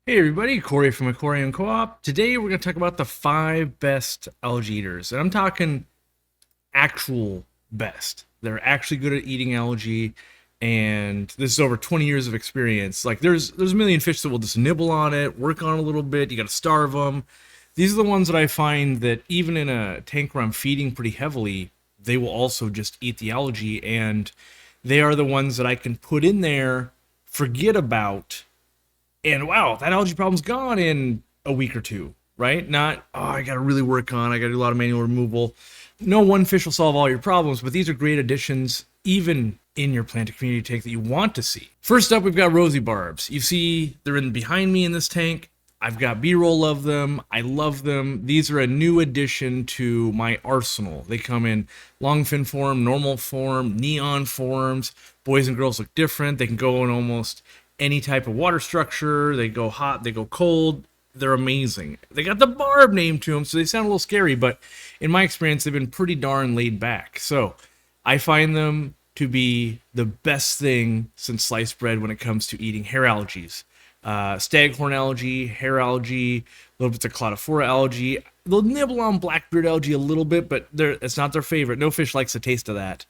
Hey everybody, Corey from Aquarium Co-op. Today we're going to talk about the 5 best algae eaters. And I'm talking actual best. They're actually good at eating algae, and this is over 20 years of experience. Like there's a million fish that will just nibble on it, work on it a little bit, you got to starve them. These are the ones that I find that even in a tank where I'm feeding pretty heavily, they will also just eat the algae, and they are the ones that I can put in there, forget about, and wow, that algae problem's gone in a week or two, right? Not, oh, I got to really work on, I got to do a lot of manual removal. No one fish will solve all your problems, but these are great additions, even in your planted community tank that you want to see. First up, we've got Rosy Barbs. You see, they're in behind me in this tank. I've got B-roll of them. I love them. These are a new addition to my arsenal. They come in long fin form, normal form, neon forms. Boys and girls look different. They can go in almost any type of water structure. They go hot, they go cold. They're amazing. They got the Barb name to them, so they sound a little scary, but in my experience, they've been pretty darn laid back. So I find them to be the best thing since sliced bread when it comes to eating hair algaes. Staghorn algae, hair algae, a little bit of cladophora algae. They'll nibble on blackbeard algae a little bit, but it's not their favorite. No fish likes the taste of that.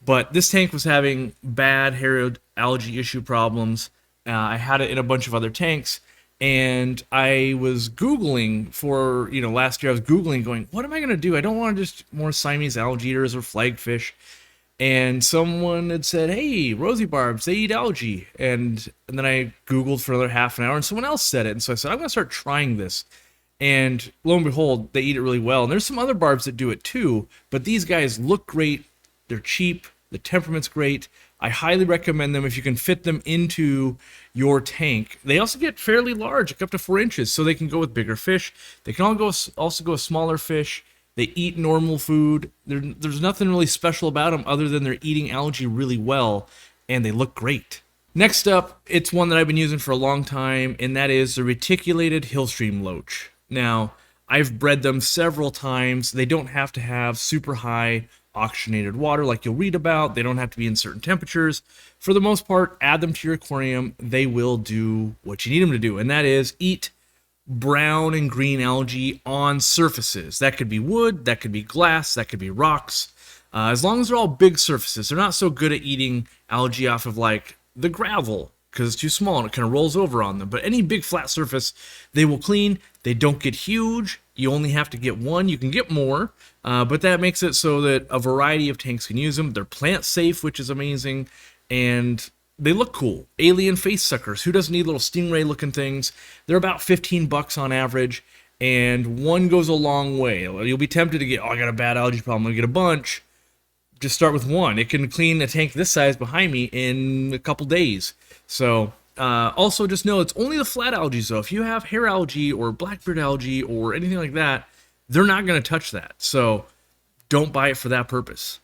But this tank was having bad hair algae issue problems. I had it in a bunch of other tanks, and I was Googling for, last year I was Googling going, what am I going to do? I don't want to just more Siamese algae eaters or flagfish. And someone had said, hey, Rosy Barbs, they eat algae. And then I Googled for another half an hour, and someone else said it. And so I said, I'm going to start trying this. And lo and behold, they eat it really well. And there's some other barbs that do it too, but these guys look great. They're cheap. The temperament's great. I highly recommend them if you can fit them into your tank. They also get fairly large, like up to 4 inches, so they can go with bigger fish. They can also go with smaller fish. They eat normal food. There's nothing really special about them other than they're eating algae really well, and they look great. Next up, it's one that I've been using for a long time, and that is the Reticulated Hillstream Loach. Now, I've bred them several times. They don't have to have super high oxygenated water like you'll read about. They don't have to be in certain temperatures. For the most part, add them to your aquarium. They will do what you need them to do, and that is eat brown and green algae on surfaces. That could be wood, that could be glass, that could be rocks. As long as they're all big surfaces, they're not so good at eating algae off of like the gravel because it's too small and it kind of rolls over on them. But any big flat surface, they will clean. They don't get huge. You only have to get one. You can get more, but that makes it so that a variety of tanks can use them. They're plant safe, which is amazing, and they look cool. Alien face suckers. Who doesn't need little stingray looking things? They're about 15 bucks on average, and one goes a long way. You'll be tempted to get, oh, I got a bad algae problem, I'm gonna get a bunch. Just start with one. It can clean a tank this size behind me in a couple days. So also just know it's only the flat algae, though. If you have hair algae or blackbeard algae or anything like that, they're not going to touch that. So don't buy it for that purpose.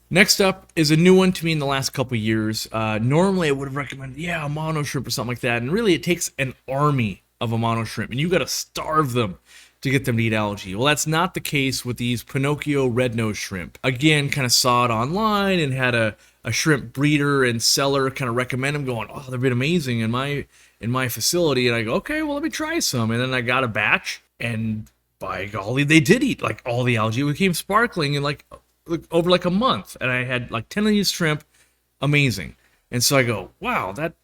Next up is a new one to me in the last couple years. Normally I would have recommended, a mono shrimp or something like that. And really it takes an army of a mono shrimp, and you got to starve them to get them to eat algae. Well, that's not the case with these Pinocchio red-nosed shrimp. Again, kind of saw it online and had a shrimp breeder and seller kind of recommend them, going, oh, they've been amazing in my facility. And I go, okay, well, let me try some. And then I got a batch, and by golly, they did eat like all the algae. It became sparkling in like over like a month, and I had like 10 of these shrimp. Amazing. And so I go, wow, that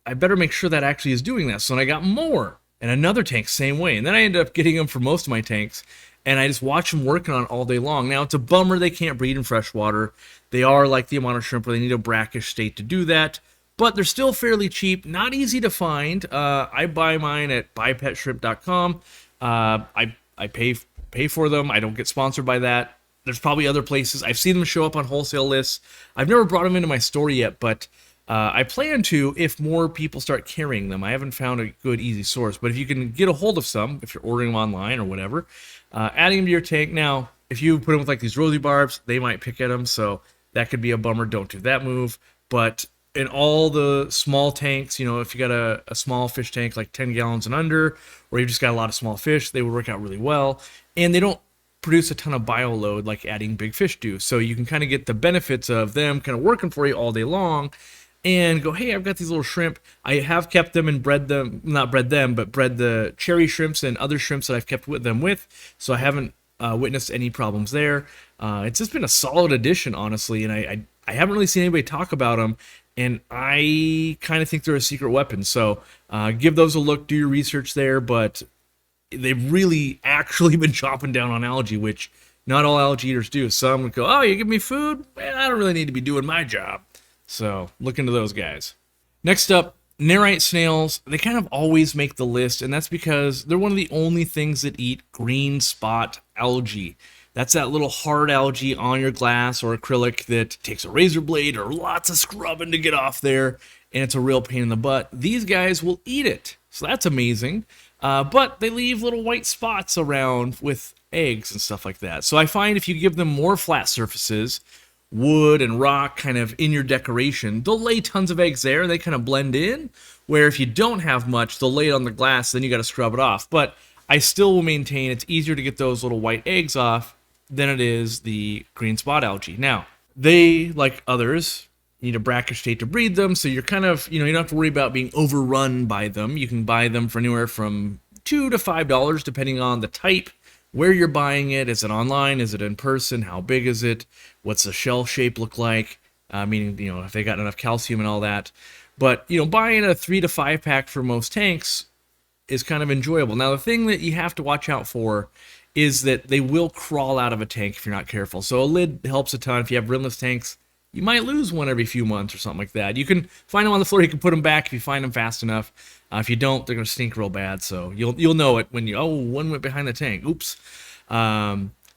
I better make sure that actually is doing that. So then I got more. And another tank, same way. And then I ended up getting them for most of my tanks, and I just watch them working on it all day long. Now, it's a bummer they can't breed in freshwater. They are like the amount of shrimp where they need a brackish state to do that, but they're still fairly cheap, not easy to find. I buy mine at buypetshrimp.com. I pay for them. I don't get sponsored by that. There's probably other places. I've seen them show up on wholesale lists. I've never brought them into my store yet, but I plan to if more people start carrying them. I haven't found a good, easy source, but if you can get a hold of some, if you're ordering them online or whatever, adding them to your tank. Now, if you put them with like these Rosy Barbs, they might pick at them, so that could be a bummer. Don't do that move. But in all the small tanks, if you got a small fish tank, like 10 gallons and under, or you've just got a lot of small fish, they would work out really well. And they don't produce a ton of bio load like adding big fish do. So you can kind of get the benefits of them kind of working for you all day long, and go, hey, I've got these little shrimp. I have kept them and bred them, not bred them, but bred the cherry shrimps and other shrimps that I've kept with them with. So I haven't witnessed any problems there. It's just been a solid addition, honestly, and I haven't really seen anybody talk about them, and I kind of think they're a secret weapon. So give those a look, do your research there, but they've really actually been chopping down on algae, which not all algae eaters do. Some would go, oh, you give me food? Man, I don't really need to be doing my job. So look into those guys. Next up, Nerite snails. They kind of always make the list, and that's because they're one of the only things that eat green spot algae. That's that little hard algae on your glass or acrylic that takes a razor blade or lots of scrubbing to get off there, and it's a real pain in the butt. These guys will eat it, so that's amazing. But they leave little white spots around with eggs and stuff like that. So I find if you give them more flat surfaces, wood and rock kind of in your decoration, they'll lay tons of eggs there. They kind of blend in, where if you don't have much, they'll lay it on the glass, then you got to scrub it off. But I still will maintain it's easier to get those little white eggs off than it is the green spot algae. Now, they, like others, need a brackish state to breed them, so you're kind of, you don't have to worry about being overrun by them. You can buy them for anywhere from $2 to $5, depending on the type, where you're buying it. Is it online? Is it in person? How big is it? What's the shell shape look like? Meaning, if they got enough calcium and all that. But, buying a 3 to 5 pack for most tanks is kind of enjoyable. Now, the thing that you have to watch out for is that they will crawl out of a tank if you're not careful. So a lid helps a ton. If you have rimless tanks, you might lose one every few months or something like that. You can find them on the floor. You can put them back if you find them fast enough. If you don't, they're going to stink real bad. So you'll know it when one went behind the tank. Oops.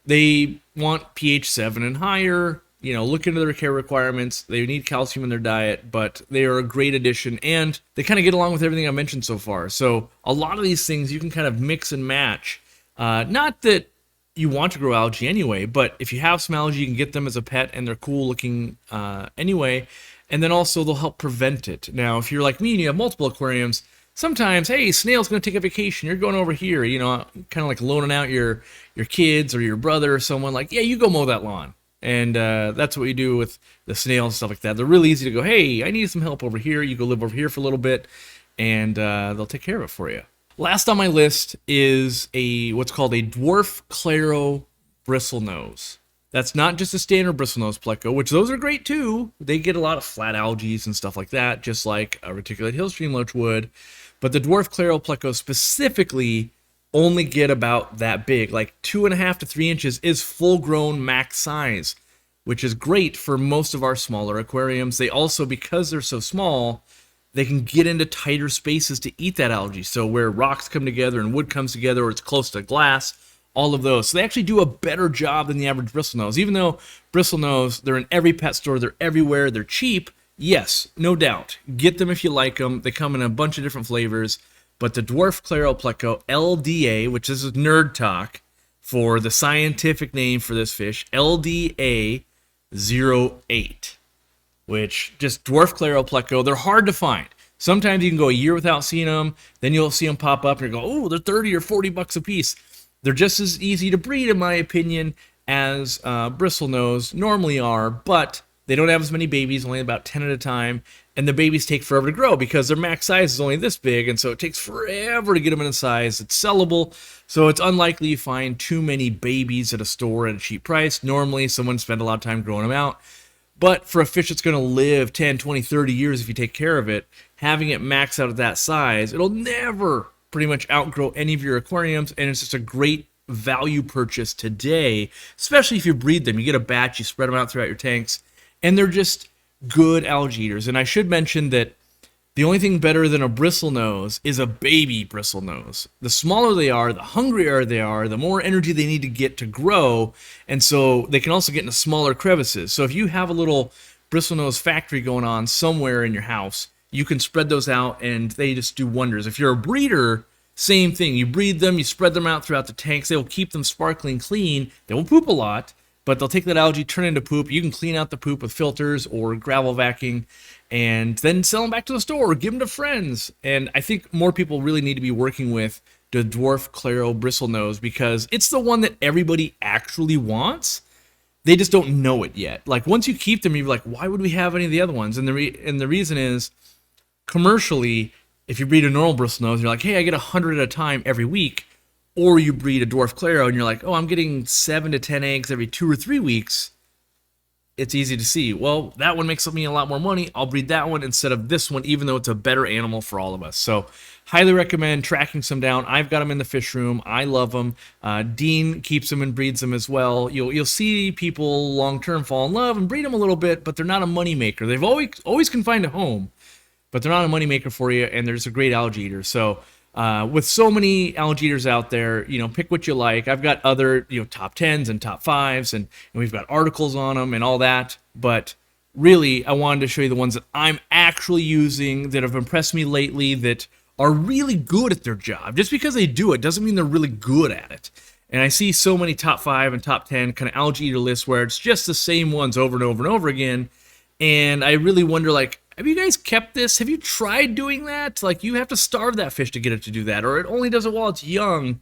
They want pH 7 and higher. Look into their care requirements. They need calcium in their diet, but they are a great addition, and they kind of get along with everything I mentioned so far. So a lot of these things you can kind of mix and match. Not that you want to grow algae anyway, but if you have some algae, you can get them as a pet, and they're cool looking anyway, and then also they'll help prevent it. Now, if you're like me and you have multiple aquariums, sometimes, hey, Snail's going to take a vacation, you're going over here, kind of like loaning out your kids or your brother or someone, like, yeah, you go mow that lawn. And that's what you do with the snails and stuff like that. They're really easy to go, hey, I need some help over here. You go live over here for a little bit, and they'll take care of it for you. Last on my list is what's called a Dwarf Claro bristlenose. That's not just a standard bristlenose pleco, which those are great too. They get a lot of flat algae and stuff like that, just like a reticulated Hillstream loach would. But the Dwarf Claro pleco specifically only get about that big, like 2.5 to 3 inches is full-grown max size, which is great for most of our smaller aquariums. They also, because they're so small, they can get into tighter spaces to eat that algae. So where rocks come together and wood comes together, or it's close to glass, all of those. So they actually do a better job than the average bristlenose. Even though bristlenose, they're in every pet store, they're everywhere, they're cheap, yes, no doubt. Get them if you like them. They come in a bunch of different flavors. But the Dwarf Claro pleco, LDA, which is nerd talk for the scientific name for this fish, LDA 08. Which, just Dwarf Claro pleco, they're hard to find. Sometimes you can go a year without seeing them, then you'll see them pop up and you go, oh, they're 30 or 40 bucks a piece. They're just as easy to breed, in my opinion, as bristlenose normally are, but they don't have as many babies, only about 10 at a time, and the babies take forever to grow because their max size is only this big, and so it takes forever to get them in a size that's sellable, so it's unlikely you find too many babies at a store at a cheap price. Normally, someone spent a lot of time growing them out. But for a fish that's going to live 10, 20, 30 years if you take care of it, having it max out at that size, it'll never pretty much outgrow any of your aquariums, and it's just a great value purchase today, especially if you breed them. You get a batch, you spread them out throughout your tanks, and they're just good algae eaters. And I should mention that the only thing better than a bristlenose is a baby bristlenose. The smaller they are, the hungrier they are, the more energy they need to get to grow, and so they can also get into smaller crevices. So if you have a little bristlenose factory going on somewhere in your house, you can spread those out and they just do wonders. If you're a breeder, same thing. You breed them, you spread them out throughout the tanks, they will keep them sparkling clean. They will poop a lot, but they'll take that algae, turn it into poop. You can clean out the poop with filters or gravel vacuuming, and then sell them back to the store or give them to friends. And I think more people really need to be working with the Dwarf Claro bristlenose because it's the one that everybody actually wants. they just don't know it yet. Like once you keep them, you're like, why would we have any of the other ones? And the reason is commercially, if you breed a normal bristlenose, you're like, hey, I get 100 at a time every week. Or you breed a dwarf Claro and you're like, oh, I'm getting 7 to 10 eggs every 2 or 3 weeks. It's easy to see. Well, that one makes me a lot more money. I'll breed that one instead of this one, even though it's a better animal for all of us. So highly recommend tracking some down. I've got them in the fish room. I love them. Dean keeps them and breeds them as well. You'll see people long-term fall in love and breed them a little bit, but they're not a money maker. They've always can find a home, but they're not a money maker for you, and they're just a great algae eater. So with so many algae eaters out there, pick what you like. I've got other, top 10s and top 5s, and we've got articles on them and all that. But really, I wanted to show you the ones that I'm actually using that have impressed me lately that are really good at their job. Just because they do it doesn't mean they're really good at it. And I see so many top 5 and top 10 kind of algae eater lists where it's just the same ones over and over and over again. And I really wonder, like, have you guys kept this? Have you tried doing that? Like, you have to starve that fish to get it to do that, or it only does it while it's young,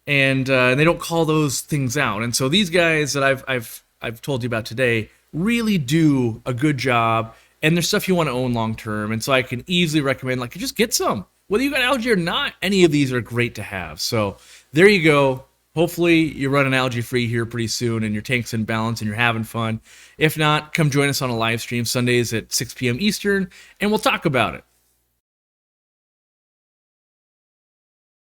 and they don't call those things out. And so these guys that I've told you about today really do a good job, and they're stuff you want to own long term. And so I can easily recommend, like, just get some. Whether you got algae or not, any of these are great to have. So there you go. Hopefully you're running algae free here pretty soon and your tank's in balance and you're having fun. If not, come join us on a live stream Sundays at 6 p.m. Eastern and we'll talk about it.